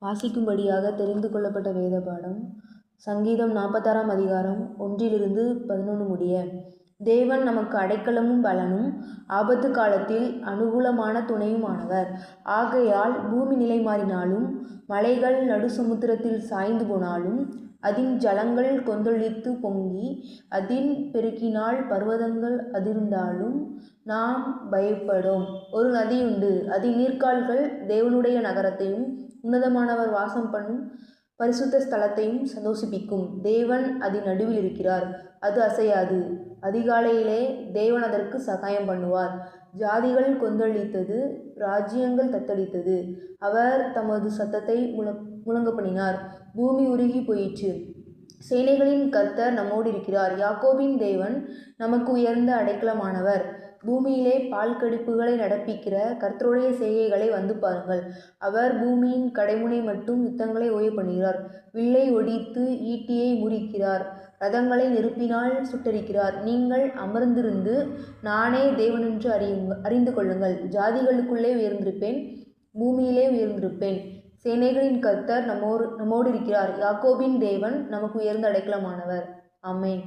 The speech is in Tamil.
வாசிக்கும்படியாக தெரிந்து கொள்ளப்பட்ட வேத பாடம் சங்கீதம் 46ஆம் அதிகாரம் 1-11 முடிய. தேவன் நமக்கு அடைக்கலமும் பலனும் ஆபத்து காலத்தில் அனுகூலமான துணையுமானவர். ஆகையால் பூமி நிலை மாறினாலும் மலைகள் நடு சமுத்திரத்தில் சாய்ந்து போனாலும் அதின் ஜலங்கள் கொந்தளித்து பொங்கி அதின் பெருக்கினால் பர்வதங்கள் அதிர்ந்தாலும் நாம் பயப்படோம். ஒரு நதியுண்டு, அதின் நீர்க்கால்கள் தேவனுடைய நகரத்தையும் உன்னதமானவர் வாசம் பண்ணும் பரிசுத்த ஸ்தலத்தையும் சந்தோஷிப்பிக்கும். தேவன் அதன் நடுவில் இருக்கிறார், அது அசையாது. அதிகாலையிலே தேவன் அதற்கு சகாயம் பண்ணுவார். ஜாதிகள் கொந்தளித்தது, ராஜ்யங்கள் தத்தளித்தது. அவர் தமது சத்தத்தை முழங்க பண்ணினார், பூமி உருகி போயிற்று. சேனைகளின் கர்த்தர் நம்மோடு இருக்கிறார். யாக்கோபின் தேவன் நமக்கு உயர்ந்த அடைக்கலமானவர். பூமியிலே பால் கடிப்புகளை நடப்பிக்கிற கர்த்தருடைய செய்கைகளை வந்து பாருங்கள். அவர் பூமியின் கடைமுனை மட்டும் யுத்தங்களை ஓய பண்ணுகிறார். வில்லை ஒடித்து ஈட்டியை முறிக்கிறார், ரதங்களை நெருப்பினால் சுட்டரிக்கிறார். நீங்கள் அமர்ந்திருந்து நானே தேவனென்று அறிந்து கொள்ளுங்கள். ஜாதிகளுக்குள்ளே உயர்ந்திருப்பேன், பூமியிலே உயர்ந்திருப்பேன். சேனைகளின் கர்த்தர் நம்மோடு இருக்கிறார். யாக்கோபின் தேவன் நமக்கு உயர்ந்த அடைக்கலமானவர். ஆமென்.